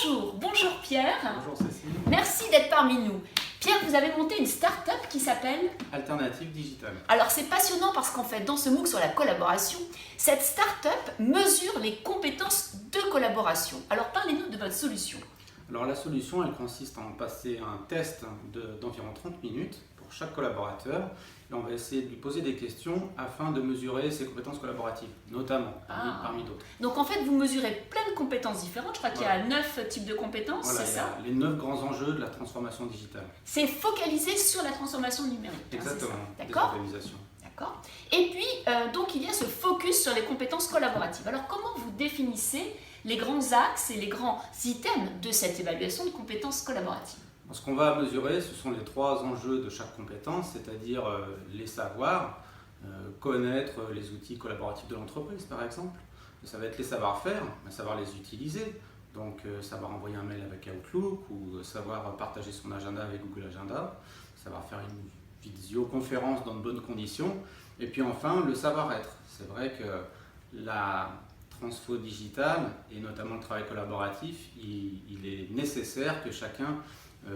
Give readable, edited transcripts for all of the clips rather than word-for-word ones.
Bonjour Pierre. Bonjour Cécile. Merci d'être parmi nous. Pierre, vous avez monté une start-up qui s'appelle Alternative Digital. Alors c'est passionnant parce qu'en fait, dans ce MOOC sur la collaboration, cette start-up mesure les compétences de collaboration. Alors parlez-nous de votre solution. Alors la solution, elle consiste en passer un test d'environ 30 minutes pour chaque collaborateur. Et on va essayer de lui poser des questions afin de mesurer ses compétences collaboratives, notamment, parmi d'autres. Donc en fait, vous mesurez plein de compétences différentes. Je crois qu'il y a 9 types de compétences, Voilà, c'est ça? Les 9 grands enjeux de la transformation digitale. C'est focalisé sur la transformation numérique. Exactement. D'accord. D'accord. Et puis, donc il y a ce focus sur les compétences collaboratives. Alors comment vous définissez les grands axes et les grands items de cette évaluation de compétences collaboratives? Ce qu'on va mesurer, ce sont les 3 enjeux de chaque compétence, c'est-à-dire les savoirs, connaître les outils collaboratifs de l'entreprise par exemple. Ça va être les savoir-faire, savoir les utiliser, donc savoir envoyer un mail avec Outlook ou savoir partager son agenda avec Google Agenda, savoir faire une visioconférence dans de bonnes conditions. Et puis enfin, le savoir-être. C'est vrai que la transfo digitale et notamment le travail collaboratif, il est nécessaire que chacun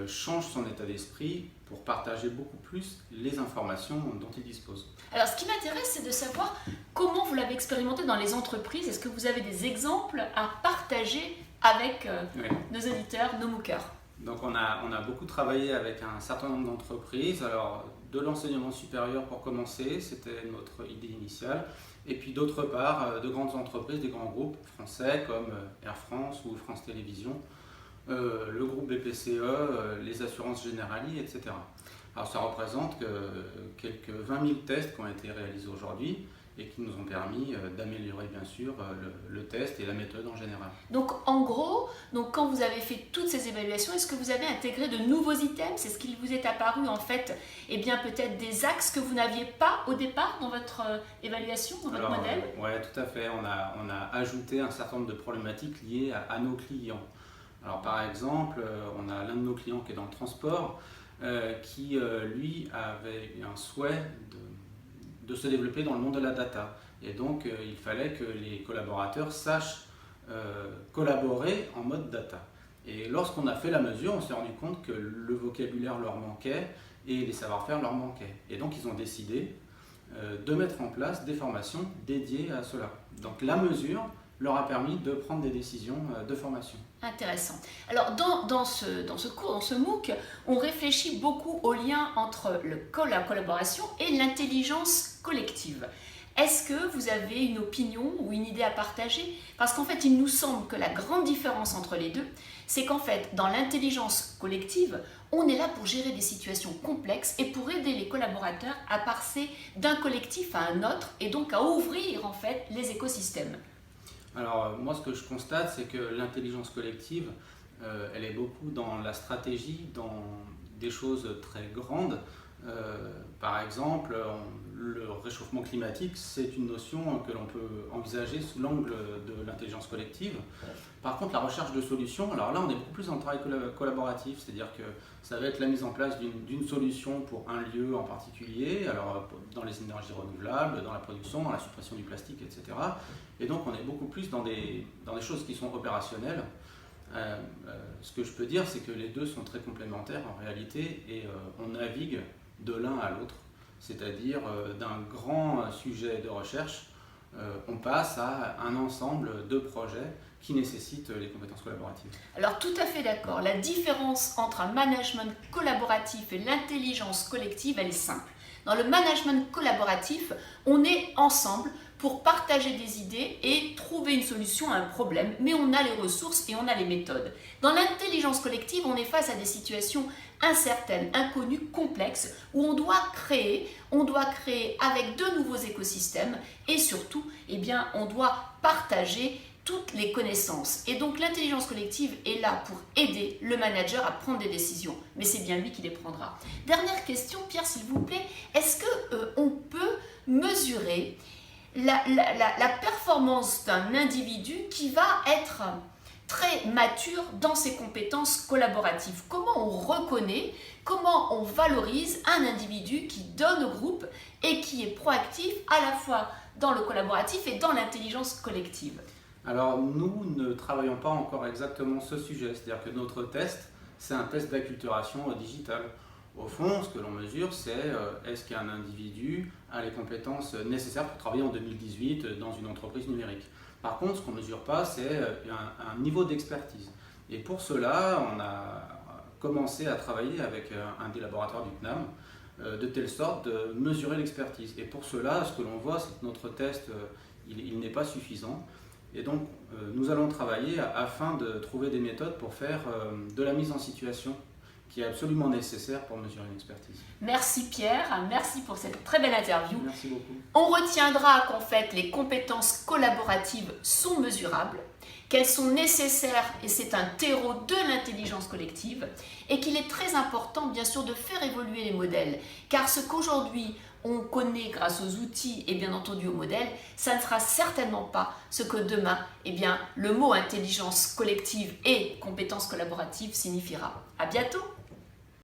change son état d'esprit pour partager beaucoup plus les informations dont il dispose. Alors ce qui m'intéresse, c'est de savoir comment vous l'avez expérimenté dans les entreprises. Est-ce que vous avez des exemples à partager avec nos auditeurs, nos MOOCers? Donc on a beaucoup travaillé avec un certain nombre d'entreprises. Alors de l'enseignement supérieur pour commencer, c'était notre idée initiale. Et puis d'autre part, de grandes entreprises, des grands groupes français comme Air France ou France Télévisions, le groupe BPCE, les assurances Generali, etc. Alors ça représente quelques 20 000 tests qui ont été réalisés aujourd'hui et qui nous ont permis d'améliorer bien sûr le test et la méthode en général. Donc en gros, quand vous avez fait toutes ces évaluations, est-ce que vous avez intégré de nouveaux items? C'est ce qu'il vous est apparu en fait, et bien peut-être des axes que vous n'aviez pas au départ dans votre évaluation, dans votre modèle? Oui, tout à fait. On a ajouté un certain nombre de problématiques liées à nos clients. Alors par exemple, on a l'un de nos clients qui est dans le transport, qui lui avait un souhait de se développer dans le monde de la data. Et donc il fallait que les collaborateurs sachent collaborer en mode data. Et lorsqu'on a fait la mesure, on s'est rendu compte que le vocabulaire leur manquait et les savoir-faire leur manquaient. Et donc ils ont décidé de mettre en place des formations dédiées à cela. Donc la mesure leur a permis de prendre des décisions de formation. Intéressant. Alors dans ce cours, dans ce MOOC, on réfléchit beaucoup au lien entre la collaboration et l'intelligence collective. Est-ce que vous avez une opinion ou une idée à partager? Parce qu'en fait, il nous semble que la grande différence entre les deux, c'est qu'en fait, dans l'intelligence collective, on est là pour gérer des situations complexes et pour aider les collaborateurs à passer d'un collectif à un autre et donc à ouvrir en fait les écosystèmes. Alors moi ce que je constate, c'est que l'intelligence collective, elle est beaucoup dans la stratégie, dans des choses très grandes. Par exemple, le réchauffement climatique, c'est une notion que l'on peut envisager sous l'angle de l'intelligence collective. Par contre, la recherche de solutions, alors là on est beaucoup plus dans le travail collaboratif, c'est-à-dire que ça va être la mise en place d'une solution pour un lieu en particulier, alors dans les énergies renouvelables, dans la production, dans la suppression du plastique, etc. Et donc on est beaucoup plus dans des choses qui sont opérationnelles. Ce que je peux dire, c'est que les deux sont très complémentaires en réalité et on navigue de l'un à l'autre, c'est-à-dire d'un grand sujet de recherche, on passe à un ensemble de projets qui nécessitent les compétences collaboratives. Alors tout à fait d'accord, la différence entre un management collaboratif et l'intelligence collective, elle est simple. Dans le management collaboratif, on est ensemble pour partager des idées et trouver une solution à un problème, mais on a les ressources et on a les méthodes. Dans l'intelligence collective, on est face à des situations incertaines, inconnues, complexes, où on doit créer avec de nouveaux écosystèmes et surtout, on doit partager toutes les connaissances. Et donc l'intelligence collective est là pour aider le manager à prendre des décisions, mais c'est bien lui qui les prendra. Dernière question, Pierre, s'il vous plaît, est-ce qu'on peut mesurer la performance d'un individu qui va être très mature dans ses compétences collaboratives? Comment on reconnaît, comment on valorise un individu qui donne au groupe et qui est proactif à la fois dans le collaboratif et dans l'intelligence collective? Alors nous ne travaillons pas encore exactement ce sujet, c'est-à-dire que notre test, c'est un test d'acculturation digitale. Au fond, ce que l'on mesure, c'est est-ce qu'un individu a les compétences nécessaires pour travailler en 2018 dans une entreprise numérique. Par contre, ce qu'on ne mesure pas, c'est un niveau d'expertise. Et pour cela, on a commencé à travailler avec un des laboratoires du CNAM, de telle sorte de mesurer l'expertise. Et pour cela, ce que l'on voit, c'est que notre test, il n'est pas suffisant. Et donc, nous allons travailler afin de trouver des méthodes pour faire de la mise en situation qui est absolument nécessaire pour mesurer une expertise. Merci Pierre, merci pour cette très belle interview. Merci beaucoup. On retiendra qu'en fait, les compétences collaboratives sont mesurables, qu'elles sont nécessaires et c'est un terreau de l'intelligence collective et qu'il est très important bien sûr de faire évoluer les modèles car ce qu'aujourd'hui on connaît grâce aux outils et bien entendu aux modèles, ça ne sera certainement pas ce que demain le mot intelligence collective et compétences collaboratives signifiera. À bientôt.